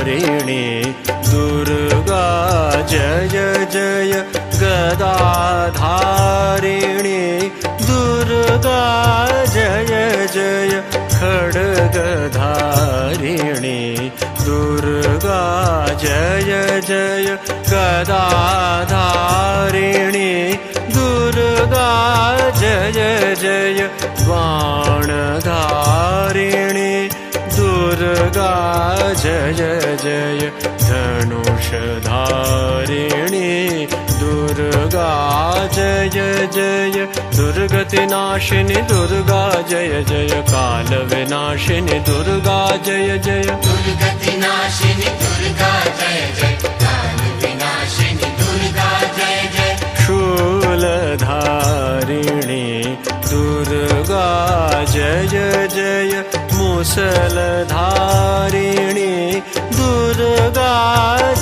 गदाधारिणी दुर्गा जय जय गदाधारिणी दुर्गा जय जय खड्गधारिणी दुर्गा जय जय गदाधारिणी दुर्गा जय जय बाणधारिणी दुर्गा जय जय धनुषधारिणी दुर्गा जय जय दुर्गतिनाशिनी दुर्गा जय जय कालविनाशिनी दुर्गा जय जय दुर्गतिनाशिनी दुर्गा जय जय कालविनाशिनी दुर्गा जय जय शूलधारिणी दुर्गा जय जय मुसलधारिणी दुर्गा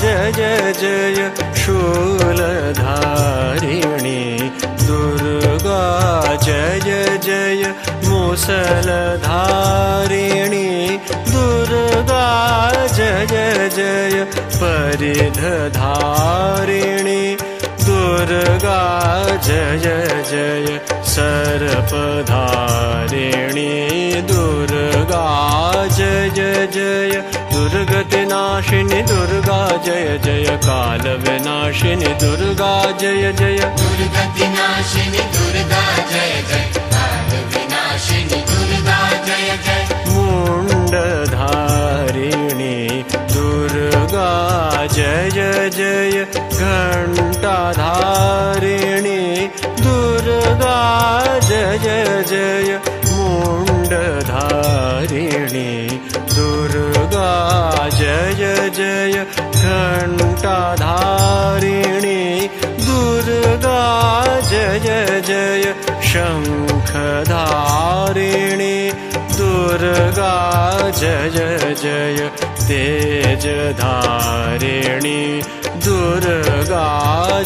जय जय शूलधारिणी दुर्गा जय जय मुसलधारिणी दुर्गा जय जय परिधधारिणी दुर्गा जय जय सर्पधारिणी दुर्गा जय जय दुर्गतिनाशिनी दुर्गा जय जय कालविनाशिनी दुर्गा जय जय दुर्गतिनाशिनी दुर्गा जय जय कालविनाशिनी दुर्गा जय जय मुण्डधारिणी दुर्गा जय जय घण्टाधारिणी दुर्गा जय जय मुण्डधारिणी दुर्गा जय जय घण्टाधारिणी दुर्गा जय जय शङ्खधारिणी दुर्गा जय जय तेजधारिणी दुर्गा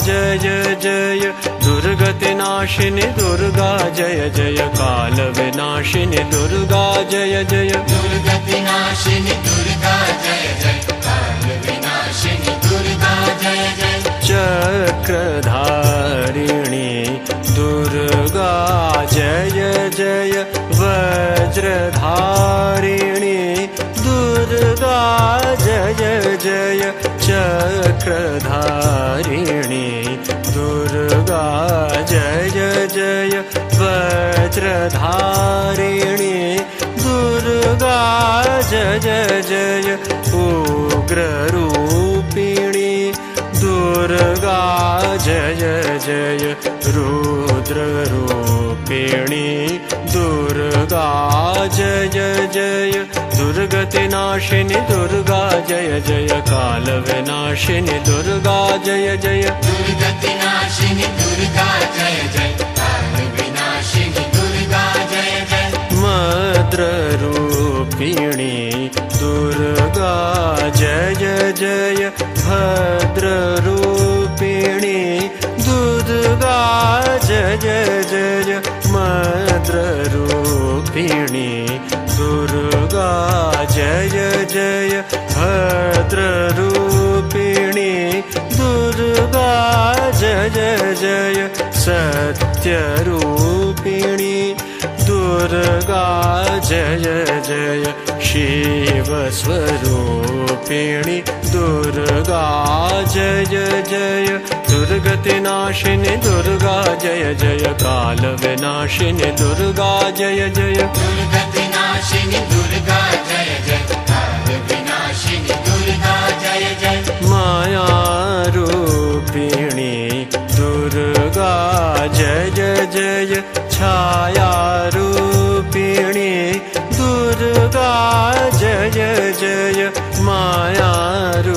जय जय दुर्गतिनाशिनी दुर्गा जय जय कालविनाशिनी दुर्गा जय जय दुर्गतिनाशिनी दुर्गा जय जय कालविनाशिनी दुर्गा जय जय चक्रधारिणी दुर्गा जय जय वज्रधारिणी दुर्गा जय जय चक्रधारिणी दुर्गा जय जय वज्रधारिणी दुर्गा जय जय उग्ररूपिणी दुर्गा जय जय रुद्ररूपिणी दुर्गा जय जय दुर्गतिनाशिनी दुर्गा जय जय कालविनाशिनी दुर्गा जय जय दुर्गतिनाशिनी दुर्गा जय जय कालविनाशिनी दुर्गा जय जय मद्ररूपिणी दुर्गा जय जय भद्ररूपिणी दुर्गा जय जय मद्ररूपिणी दुर्गा जय जय भद्ररूपिणी दुर्गा जय जय सत्यरूपिणी दुर्गा जय जय शिवस्वरूपिणी दुर्गा जय जय दुर्गतिनाशिनी दुर्गा जय जय कालविनाशिनी दुर्गा जय जय दुर्गतिनाशिनी दुर्गा जय जय कालविनाशिनी दुर्गा जय जय मायारूपिणी दुर्गा जय जय छायारूपिणी दुर्गा जय जय मायारूपिणी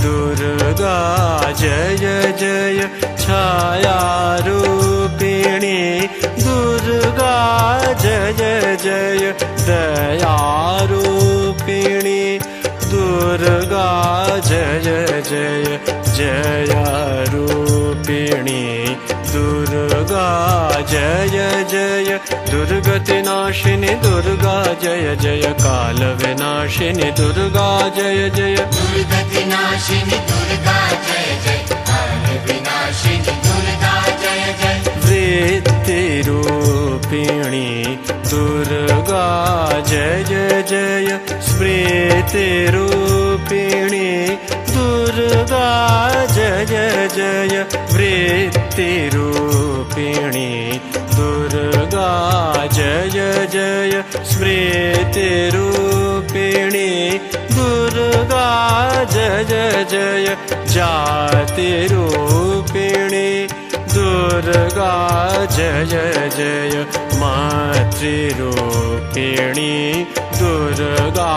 दुर्गा जय जय छायारूपिणी दुर्गा जय जय दयारूपिणी दुर्गा जय जय जयारूपिणी दुर्गा जय जय दुर्गतिनाशिनि दुर्गा जय जय कालविनाशिनि दुर्गा जय जय दुर्गतिनाशिनि दुर्गा जय जय कालविनाशिनि दुर्गा जय जय वृत्तिरूपिणी दुर्गा जय जय जय स्मृतिरूपिणी दुर्गा जय जय जय वृत्तिरूपिणी दुर्गा जय जय जय स्मृतिरूपिणी दुर्गा जय जय जय जातिरूपिणी दुर्गा जय जय जय मातृरूपिणी दुर्गा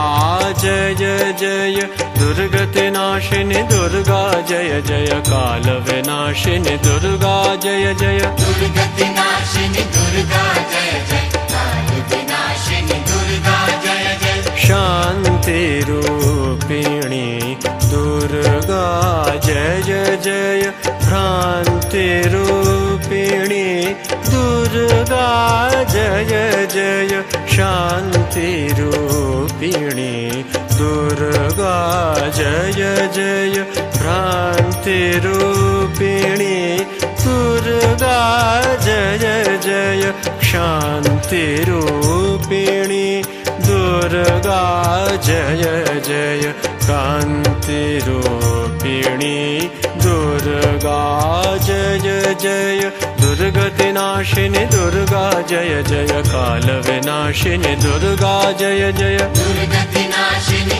जय जय जय दुर्गतिनाशिनि दुर्गा जय जय कालविनाशिनि दुर्गा जय जय दुर्गतिनाशिनि दुर्गा जय जय कालविनाशिनि दुर्गा जय जय शान्तिरूपिणी दुर्गा जय जय जय भ्रान्तिरूपिणी दुर्गा जय जय जय शान्तिरूपिणी दुर्गा जय जय जय भ्रान्तिरूपिणी दुर्गा जय जय जय शान्तिरूपिणी दुर्गा जय जय जय कान्तिरूपिणी दुर्गा जय जय जय दुर्गतिनाशिनि दुर्गा जय जय कालविनाशिनि दुर्गा जय जय दुर्गतिनाशिनि